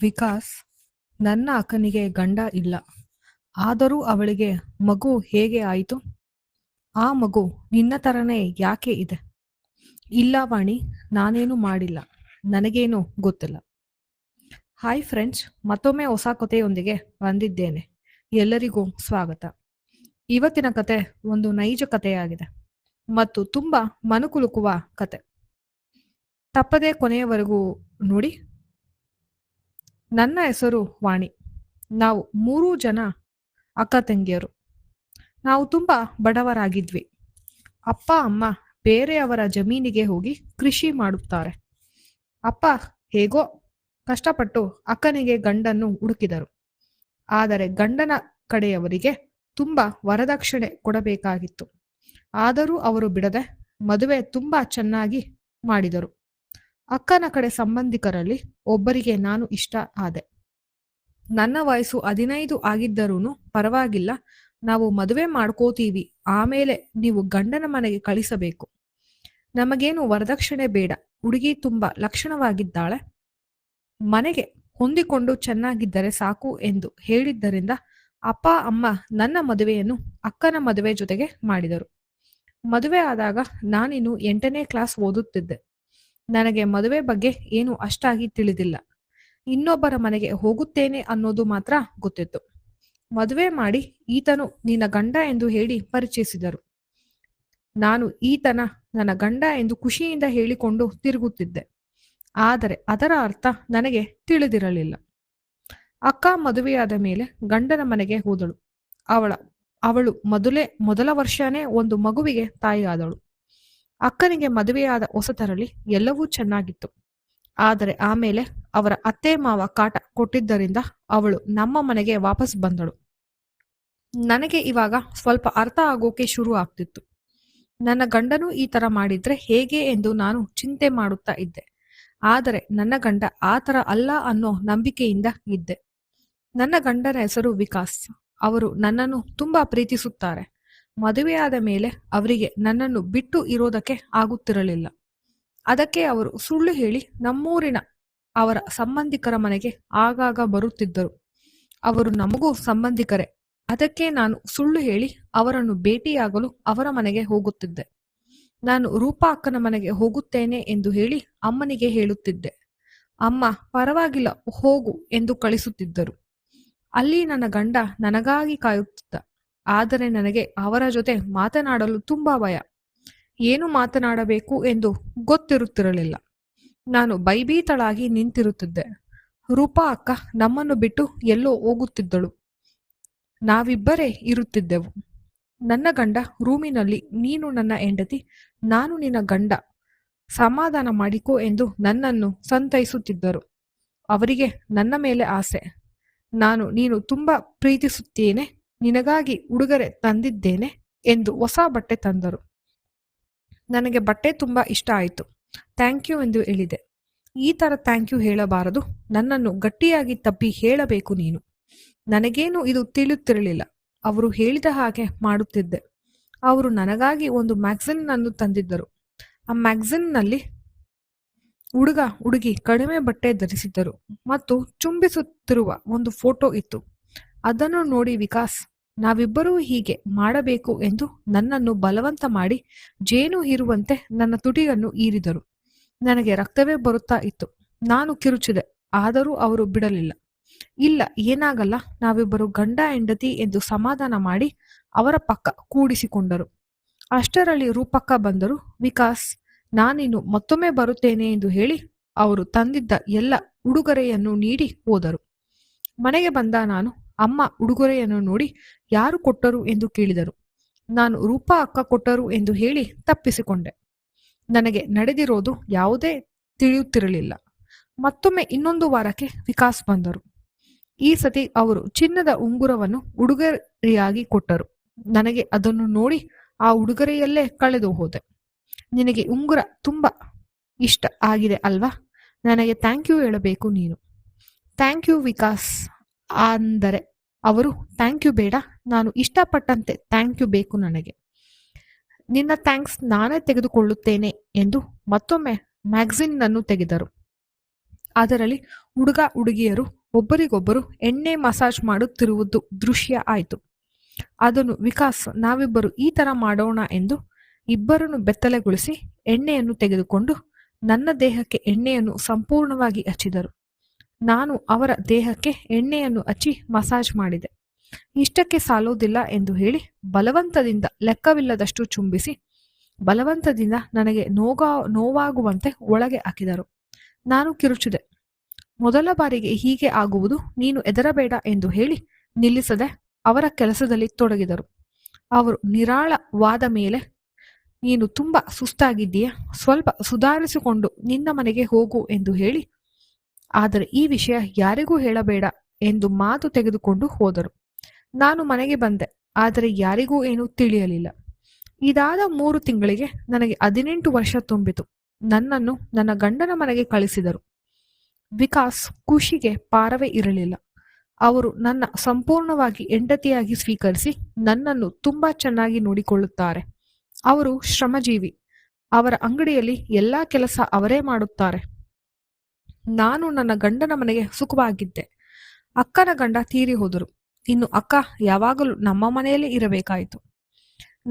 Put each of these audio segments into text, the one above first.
ವಿಕಾಸ್, ನನ್ನ ಅಕ್ಕನಿಗೆ ಗಂಡ ಇಲ್ಲ. ಆದರೂ ಅವಳಿಗೆ ಮಗು ಹೇಗೆ ಆಯಿತು? ಆ ಮಗು ನಿನ್ನ ಥರನೇ ಯಾಕೆ ಇದೆ? ಇಲ್ಲ ವಾಣಿ, ನಾನೇನು ಮಾಡಿಲ್ಲ. ನನಗೇನು ಗೊತ್ತಿಲ್ಲ. ಹಾಯ್ ಫ್ರೆಂಡ್ಸ್, ಮತ್ತೊಮ್ಮೆ ಹೊಸ ಕಥೆಯೊಂದಿಗೆ ಬಂದಿದ್ದೇನೆ. ಎಲ್ಲರಿಗೂ ಸ್ವಾಗತ. ಇವತ್ತಿನ ಕತೆ ಒಂದು ನೈಜ ಕಥೆಯಾಗಿದೆ ಮತ್ತು ತುಂಬ ಮನಕುಲುಕುವ ಕತೆ. ತಪ್ಪದೆ ಕೊನೆಯವರೆಗೂ ನೋಡಿ. ನನ್ನ ಹೆಸರು ವಾಣಿ. ನಾವು 3 ಜನ ಅಕ್ಕ ತಂಗಿಯರು. ನಾವು ತುಂಬ ಬಡವರಾಗಿದ್ವಿ. ಅಪ್ಪ ಅಮ್ಮ ಬೇರೆಯವರ ಜಮೀನಿಗೆ ಹೋಗಿ ಕೃಷಿ ಮಾಡುತ್ತಾರೆ. ಅಪ್ಪ ಹೇಗೋ ಕಷ್ಟಪಟ್ಟು ಅಕ್ಕನಿಗೆ ಗಂಡನ್ನು ಹುಡುಕಿದರು. ಆದರೆ ಗಂಡನ ಕಡೆಯವರಿಗೆ ತುಂಬ ವರದಕ್ಷಿಣೆ ಕೊಡಬೇಕಾಗಿತ್ತು. ಆದರೂ ಅವರು ಬಿಡದೆ ಮದುವೆ ತುಂಬ ಚೆನ್ನಾಗಿ ಮಾಡಿದರು. ಅಕ್ಕನ ಕಡೆ ಸಂಬಂಧಿಕರಲ್ಲಿ ಒಬ್ಬರಿಗೆ ನಾನು ಇಷ್ಟ ಆದೆ. ನನ್ನ ವಯಸ್ಸು 15 ಆಗಿದ್ದರೂ ಪರವಾಗಿಲ್ಲ, ನಾವು ಮದುವೆ ಮಾಡ್ಕೋತೀವಿ, ಆಮೇಲೆ ನೀವು ಗಂಡನ ಮನೆಗೆ ಕಳಿಸಬೇಕು. ನಮಗೇನು ವರದಕ್ಷಿಣೆ ಬೇಡ, ಹುಡುಗಿ ತುಂಬ ಲಕ್ಷಣವಾಗಿದ್ದಾಳೆ, ಮನೆಗೆ ಹೊಂದಿಕೊಂಡು ಚೆನ್ನಾಗಿದ್ದರೆ ಸಾಕು ಎಂದು ಹೇಳಿದ್ದರಿಂದ ಅಪ್ಪ ಅಮ್ಮ ನನ್ನ ಮದುವೆಯನ್ನು ಅಕ್ಕನ ಮದುವೆ ಜೊತೆಗೆ ಮಾಡಿದರು. ಮದುವೆ ಆದಾಗ ನಾನಿನ್ನು 8ನೇ ಕ್ಲಾಸ್ ಓದುತ್ತಿದ್ದೆ. ನನಗೆ ಮದುವೆ ಬಗ್ಗೆ ಏನು ಅಷ್ಟಾಗಿ ತಿಳಿದಿಲ್ಲ. ಇನ್ನೊಬ್ಬರ ಮನೆಗೆ ಹೋಗುತ್ತೇನೆ ಅನ್ನೋದು ಮಾತ್ರ ಗೊತ್ತಿತ್ತು. ಮದುವೆ ಮಾಡಿ ಈತನು ನಿನ್ನ ಗಂಡ ಎಂದು ಹೇಳಿ ಪರಿಚಯಿಸಿದರು. ನಾನು ಈತನ ನನ್ನ ಗಂಡ ಎಂದು ಖುಷಿಯಿಂದ ಹೇಳಿಕೊಂಡು ತಿರುಗುತ್ತಿದ್ದೆ. ಆದರೆ ಅದರ ಅರ್ಥ ನನಗೆ ತಿಳಿದಿರಲಿಲ್ಲ. ಅಕ್ಕ ಮದುವೆಯಾದ ಮೇಲೆ ಗಂಡನ ಮನೆಗೆ ಹೋದಳು. ಅವಳು ಮೊದಲ ವರ್ಷನೇ ಒಂದು ಮಗುವಿಗೆ ತಾಯಿಯಾದಳು. ಅಕ್ಕನಿಗೆ ಮದುವೆಯಾದ ಹೊಸತರಲ್ಲಿ ಎಲ್ಲವೂ ಚೆನ್ನಾಗಿತ್ತು. ಆದರೆ ಆಮೇಲೆ ಅವರ ಅತ್ತೆ ಮಾವ ಕಾಟ ಕೊಟ್ಟಿದ್ದರಿಂದ ಅವಳು ನಮ್ಮ ಮನೆಗೆ ವಾಪಸ್ ಬಂದಳು. ನನಗೆ ಇವಾಗ ಸ್ವಲ್ಪ ಅರ್ಥ ಆಗೋಕೆ ಶುರು ಆಗ್ತಿತ್ತು. ನನ್ನ ಗಂಡನೂ ಈ ತರ ಮಾಡಿದ್ರೆ ಹೇಗೆ ಎಂದು ನಾನು ಚಿಂತೆ ಮಾಡುತ್ತಾ ಇದ್ದೆ. ಆದರೆ ನನ್ನ ಗಂಡ ಆ ಥರ ಅಲ್ಲ ಅನ್ನೋ ನಂಬಿಕೆಯಿಂದ ಇದ್ದೆ. ನನ್ನ ಗಂಡನ ಹೆಸರು ವಿಕಾಸ್. ಅವರು ನನ್ನನ್ನು ತುಂಬಾ ಪ್ರೀತಿಸುತ್ತಾರೆ. ಮದುವೆಯಾದ ಮೇಲೆ ಅವರಿಗೆ ನನ್ನನ್ನು ಬಿಟ್ಟು ಇರೋದಕ್ಕೆ ಆಗುತ್ತಿರಲಿಲ್ಲ. ಅದಕ್ಕೆ ಅವರು ಸುಳ್ಳು ಹೇಳಿ ನಮ್ಮೂರಿನ ಅವರ ಸಂಬಂಧಿಕರ ಮನೆಗೆ ಆಗಾಗ ಬರುತ್ತಿದ್ದರು. ಅವರು ನಮಗೂ ಸಂಬಂಧಿಕರೇ. ಅದಕ್ಕೆ ನಾನು ಸುಳ್ಳು ಹೇಳಿ ಅವರನ್ನು ಭೇಟಿಯಾಗಲು ಅವರ ಮನೆಗೆ ಹೋಗುತ್ತಿದ್ದೆ. ನಾನು ರೂಪಾ ಅಕ್ಕನ ಮನೆಗೆ ಹೋಗುತ್ತೇನೆ ಎಂದು ಹೇಳಿ ಅಮ್ಮನಿಗೆ ಹೇಳುತ್ತಿದ್ದೆ. ಅಮ್ಮ ಪರವಾಗಿಲ್ಲ ಹೋಗು ಎಂದು ಕಳಿಸುತ್ತಿದ್ದರು. ಅಲ್ಲಿ ನನ್ನ ಗಂಡ ನನಗಾಗಿ ಕಾಯುತ್ತಿದ್ದ. ಆದರೆ ನನಗೆ ಅವರ ಜೊತೆ ಮಾತನಾಡಲು ತುಂಬಾ ಭಯ. ಏನು ಮಾತನಾಡಬೇಕು ಎಂದು ಗೊತ್ತಿರುತ್ತಿರಲಿಲ್ಲ. ನಾನು ಭಯಭೀತಳಾಗಿ ನಿಂತಿರುತ್ತಿದ್ದೆ. ರೂಪಾ ಅಕ್ಕ ನಮ್ಮನ್ನು ಬಿಟ್ಟು ಎಲ್ಲೋ ಹೋಗುತ್ತಿದ್ದಳು. ನಾವಿಬ್ಬರೇ ಇರುತ್ತಿದ್ದೆವು. ನನ್ನ ಗಂಡ ರೂಮಿನಲ್ಲಿ ನೀನು ನನ್ನ ಹೆಂಡತಿ, ನಾನು ನಿನ್ನ ಗಂಡ, ಸಮಾಧಾನ ಮಾಡಿಕೋ ಎಂದು ನನ್ನನ್ನು ಸಂತೈಸುತ್ತಿದ್ದರು. ಅವರಿಗೆ ನನ್ನ ಮೇಲೆ ಆಸೆ. ನೀನು ತುಂಬಾ ಪ್ರೀತಿಸುತ್ತೇನೆ, ನಿನಗಾಗಿ ಉಡುಗೊರೆ ತಂದಿದ್ದೇನೆ ಎಂದು ಹೊಸ ಬಟ್ಟೆ ತಂದರು. ನನಗೆ ಬಟ್ಟೆ ತುಂಬಾ ಇಷ್ಟ ಆಯಿತು. ಥ್ಯಾಂಕ್ ಯು ಎಂದು ಹೇಳಿದೆ. ಈ ಥರ ಥ್ಯಾಂಕ್ ಯು ಹೇಳಬಾರದು, ನನ್ನನ್ನು ಗಟ್ಟಿಯಾಗಿ ತಬ್ಬಿ ಹೇಳಬೇಕು ನೀನು. ನನಗೇನು ಇದು ತಿಳಿಯುತ್ತಿರಲಿಲ್ಲ. ಅವರು ಹೇಳಿದ ಹಾಗೆ ಮಾಡುತ್ತಿದ್ದೆ. ಅವರು ನನಗಾಗಿ ಒಂದು ಮ್ಯಾಗಝಿನ್ ಅನ್ನು ತಂದಿದ್ದರು. ಆ ಮ್ಯಾಗಝಿನ್ನಲ್ಲಿ ಹುಡುಗ ಹುಡುಗಿ ಕಡಿಮೆ ಬಟ್ಟೆ ಧರಿಸಿದ್ದರು ಮತ್ತು ಚುಂಬಿಸುತ್ತಿರುವ ಒಂದು ಫೋಟೋ ಇತ್ತು. ಅದನ್ನು ನೋಡಿ ವಿಕಾಸ್, ನಾವಿಬ್ಬರೂ ಹೀಗೆ ಮಾಡಬೇಕು ಎಂದು ನನ್ನನ್ನು ಬಲವಂತ ಮಾಡಿ ಜೇನು ಹೀರುವಂತೆ ನನ್ನ ತುಟಿಯನ್ನು ಈರಿದರು. ನನಗೆ ರಕ್ತವೇ ಬರುತ್ತಾ ಇತ್ತು. ನಾನು ಕಿರುಚಿದೆ, ಆದರೂ ಅವರು ಬಿಡಲಿಲ್ಲ. ಇಲ್ಲ, ಏನಾಗಲ್ಲ, ನಾವಿಬ್ಬರು ಗಂಡ ಹೆಂಡತಿ ಎಂದು ಸಮಾಧಾನ ಮಾಡಿ ಅವರ ಪಕ್ಕ ಕೂಡಿಸಿಕೊಂಡರು. ಅಷ್ಟರಲ್ಲಿ ರೂಪಕ್ಕ ಬಂದರು. ವಿಕಾಸ್, ನಾನಿನ್ನು ಮತ್ತೊಮ್ಮೆ ಬರುತ್ತೇನೆ ಎಂದು ಹೇಳಿ ಅವರು ತಂದಿದ್ದ ಎಲ್ಲ ಉಡುಗೊರೆಯನ್ನು ನೀಡಿ ಹೋದರು. ಮನೆಗೆ ಬಂದ ನಾನು ಅಮ್ಮ ಉಡುಗೊರೆಯನ್ನು ನೋಡಿ ಯಾರು ಕೊಟ್ಟರು ಎಂದು ಕೇಳಿದರು. ನಾನು ರೂಪಾ ಅಕ್ಕ ಕೊಟ್ಟರು ಎಂದು ಹೇಳಿ ತಪ್ಪಿಸಿಕೊಂಡೆ. ನನಗೆ ನಡೆದಿರೋದು ಯಾವುದೇ ತಿಳಿಯುತ್ತಿರಲಿಲ್ಲ. ಮತ್ತೊಮ್ಮೆ ಇನ್ನೊಂದು ವಾರಕ್ಕೆ ವಿಕಾಸ್ ಬಂದರು. ಈ ಸತಿ ಅವರು ಚಿನ್ನದ ಉಂಗುರವನ್ನು ಉಡುಗೊರೆಯಾಗಿ ಕೊಟ್ಟರು. ನನಗೆ ಅದನ್ನು ನೋಡಿ ಆ ಉಡುಗೊರೆಯಲ್ಲೇ ಕಳೆದು ಹೋದೆ. ನಿನಗೆ ಉಂಗುರ ತುಂಬಾ ಇಷ್ಟ ಆಗಿದೆ ಅಲ್ವಾ? ನನಗೆ ಥ್ಯಾಂಕ್ ಯು ಹೇಳಬೇಕು ನೀನು. ಥ್ಯಾಂಕ್ ಯು ವಿಕಾಸ್ ಅಂದರೆ ಅವರು, ಥ್ಯಾಂಕ್ ಯು ಬೇಡ, ನಾನು ಇಷ್ಟಪಟ್ಟಂತೆ ಥ್ಯಾಂಕ್ ಯು ಬೇಕು ನನಗೆ. ನಿನ್ನ ಥ್ಯಾಂಕ್ಸ್ ನಾನೇ ತೆಗೆದುಕೊಳ್ಳುತ್ತೇನೆ ಎಂದು ಮತ್ತೊಮ್ಮೆ ಮ್ಯಾಗಝಿನ್ ಅನ್ನು ತೆಗೆದರು. ಅದರಲ್ಲಿ ಹುಡುಗ ಹುಡುಗಿಯರು ಒಬ್ಬರಿಗೊಬ್ಬರು ಎಣ್ಣೆ ಮಸಾಜ್ ಮಾಡುತ್ತಿರುವುದು ದೃಶ್ಯ ಆಯಿತು. ಅದನ್ನು ವಿಕಾಸ್ ನಾವಿಬ್ಬರು ಈ ತರ ಮಾಡೋಣ ಎಂದು ಇಬ್ಬರನ್ನು ಬೆತ್ತಲೆಗೊಳಿಸಿ ಎಣ್ಣೆಯನ್ನು ತೆಗೆದುಕೊಂಡು ನನ್ನ ದೇಹಕ್ಕೆ ಎಣ್ಣೆಯನ್ನು ಸಂಪೂರ್ಣವಾಗಿ ಹಚ್ಚಿದರು. ನಾನು ಅವರ ದೇಹಕ್ಕೆ ಎಣ್ಣೆಯನ್ನು ಹಚ್ಚಿ ಮಸಾಜ್ ಮಾಡಿದೆ. ಇಷ್ಟಕ್ಕೆ ಸಾಲೋದಿಲ್ಲ ಎಂದು ಹೇಳಿ ಬಲವಂತದಿಂದ ಲೆಕ್ಕವಿಲ್ಲದಷ್ಟು ಚುಂಬಿಸಿ ಬಲವಂತದಿಂದ ನನಗೆ ನೋವಾಗುವಂತೆ ಒಳಗೆ ಹಾಕಿದರು. ನಾನು ಕಿರುಚಿದೆ. ಮೊದಲ ಬಾರಿಗೆ ಹೀಗೆ ಆಗುವುದು, ನೀನು ಹೆದರಬೇಡ ಎಂದು ಹೇಳಿ ನಿಲ್ಲಿಸದೆ ಅವರ ಕೆಲಸದಲ್ಲಿ ತೊಡಗಿದರು. ಅವರು ನಿರಾಳವಾದ ಮೇಲೆ, ನೀನು ತುಂಬ ಸುಸ್ತಾಗಿದ್ದೀಯ, ಸ್ವಲ್ಪ ಸುಧಾರಿಸಿಕೊಂಡು ನಿನ್ನ ಮನೆಗೆ ಹೋಗು ಎಂದು ಹೇಳಿ, ಆದರೆ ಈ ವಿಷಯ ಯಾರಿಗೂ ಹೇಳಬೇಡ ಎಂದು ಮಾತು ತೆಗೆದುಕೊಂಡು ಹೋದರು. ನಾನು ಮನೆಗೆ ಬಂದೆ, ಆದರೆ ಯಾರಿಗೂ ಏನೂ ತಿಳಿಯಲಿಲ್ಲ. ಇದಾದ 3 ತಿಂಗಳಿಗೆ ನನಗೆ 18 ವರ್ಷ ತುಂಬಿತು. ನನ್ನನ್ನು ನನ್ನ ಗಂಡನ ಮನೆಗೆ ಕಳಿಸಿದರು. ವಿಕಾಸ್ ಖುಷಿಗೆ ಪಾರವೇ ಇರಲಿಲ್ಲ. ಅವರು ನನ್ನ ಸಂಪೂರ್ಣವಾಗಿ ಹೆಂಡತಿಯಾಗಿ ಸ್ವೀಕರಿಸಿ ನನ್ನನ್ನು ತುಂಬಾ ಚೆನ್ನಾಗಿ ನೋಡಿಕೊಳ್ಳುತ್ತಾರೆ. ಅವರು ಶ್ರಮಜೀವಿ. ಅವರ ಅಂಗಡಿಯಲ್ಲಿ ಎಲ್ಲಾ ಕೆಲಸ ಅವರೇ ಮಾಡುತ್ತಾರೆ. ನಾನು ನನ್ನ ಗಂಡನ ಮನೆಗೆ ಸುಖವಾಗಿದ್ದೆ. ಅಕ್ಕನ ಗಂಡ ತೀರಿ ಹೋದರು. ಇನ್ನು ಅಕ್ಕ ಯಾವಾಗಲೂ ನಮ್ಮ ಮನೆಯಲ್ಲೇ ಇರಬೇಕಾಯಿತು.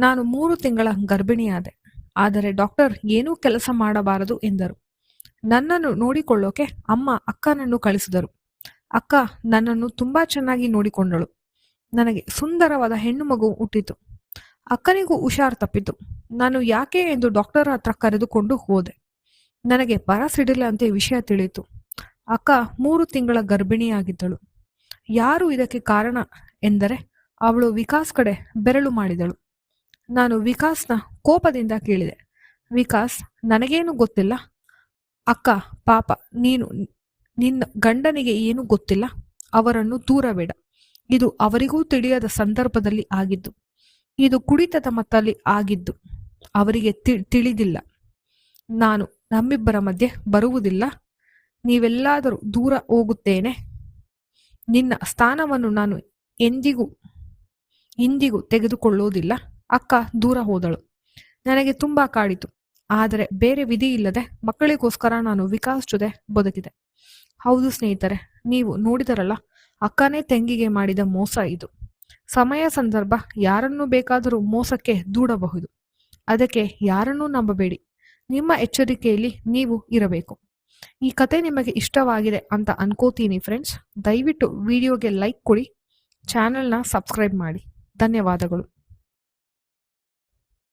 ನಾನು 3 ತಿಂಗಳ ಗರ್ಭಿಣಿಯಾದೆ. ಆದರೆ ಡಾಕ್ಟರ್ ಏನೂ ಕೆಲಸ ಮಾಡಬಾರದು ಎಂದರು. ನನ್ನನ್ನು ನೋಡಿಕೊಳ್ಳೋಕೆ ಅಮ್ಮ ಅಕ್ಕನನ್ನು ಕಳಿಸಿದರು. ಅಕ್ಕ ನನ್ನನ್ನು ತುಂಬಾ ಚೆನ್ನಾಗಿ ನೋಡಿಕೊಂಡಳು. ನನಗೆ ಸುಂದರವಾದ ಹೆಣ್ಣು ಮಗು ಹುಟ್ಟಿತು. ಅಕ್ಕನಿಗೂ ಹುಷಾರು ತಪ್ಪಿತು. ನಾನು ಯಾಕೆ ಎಂದು ಡಾಕ್ಟರ್ ಹತ್ರ ಕರೆದುಕೊಂಡು ಹೋದೆ. ನನಗೆ ಬರ ಸಿಡಿಲಂತೆ ವಿಷಯ ತಿಳಿಯಿತು. ಅಕ್ಕ 3 ತಿಂಗಳ ಗರ್ಭಿಣಿಯಾಗಿದ್ದಳು. ಯಾರು ಇದಕ್ಕೆ ಕಾರಣ ಎಂದರೆ ಅವಳು ವಿಕಾಸ್ ಕಡೆ ಬೆರಳು ಮಾಡಿದಳು. ನಾನು ವಿಕಾಸ್ನ ಕೋಪದಿಂದ ಕೇಳಿದೆ, ವಿಕಾಸ್, ನನಗೇನು ಗೊತ್ತಿಲ್ಲ. ಅಕ್ಕ ಪಾಪ, ನಿನ್ನ ಗಂಡನಿಗೆ ಏನು ಗೊತ್ತಿಲ್ಲ. ಅವರನ್ನು ದೂರಬೇಡ. ಇದು ಅವರಿಗೂ ತಿಳಿಯದ ಸಂದರ್ಭದಲ್ಲಿ ಆಗಿದ್ದು. ಇದು ಕುಡಿತದ ಮತ್ತಲ್ಲಿ ಆಗಿದ್ದು. ಅವರಿಗೆ ತಿಳಿದಿಲ್ಲ. ನಾನು ನಮ್ಮಿಬ್ಬರ ಮಧ್ಯೆ ಬರುವುದಿಲ್ಲ. ನೀವೆಲ್ಲಾದರೂ ದೂರ ಹೋಗುತ್ತೇನೆ. ನಿನ್ನ ಸ್ಥಾನವನ್ನು ನಾನು ಇಂದಿಗೂ ತೆಗೆದುಕೊಳ್ಳುವುದಿಲ್ಲ. ಅಕ್ಕ ದೂರ ಹೋದಳು. ನನಗೆ ತುಂಬಾ ಕಾಡಿತು. ಆದರೆ ಬೇರೆ ವಿಧಿ ಇಲ್ಲದೆ ಮಕ್ಕಳಿಗೋಸ್ಕರ ನಾನು ವಿಕಾಸ್ ಜೊತೆ ಬದುಕಿದೆ. ಹೌದು ಸ್ನೇಹಿತರೆ, ನೀವು ನೋಡಿದರಲ್ಲ, ಅಕ್ಕನೇ ತಂಗಿಗೆ ಮಾಡಿದ ಮೋಸ ಇದು. ಸಮಯ ಸಂದರ್ಭ ಯಾರನ್ನೂ ಬೇಕಾದರೂ ಮೋಸಕ್ಕೆ ದೂಡಬಹುದು. ಅದಕ್ಕೆ ಯಾರನ್ನೂ ನಂಬಬೇಡಿ. ನಿಮ್ಮ ಎಚ್ಚರಿಕೆಯಲ್ಲಿ ನೀವು ಇರಬೇಕು. ಈ ಕತೆ ನಿಮಗೆ ಇಷ್ಟವಾಗಿದೆ ಅಂತ ಅನ್ಕೋತೀನಿ ಫ್ರೆಂಡ್ಸ್. ದಯವಿಟ್ಟು ವಿಡಿಯೋಗೆ ಲೈಕ್ ಕೊಡಿ, ಚಾನೆಲ್ನ ಸಬ್ಸ್ಕ್ರೈಬ್ ಮಾಡಿ. ಧನ್ಯವಾದಗಳು.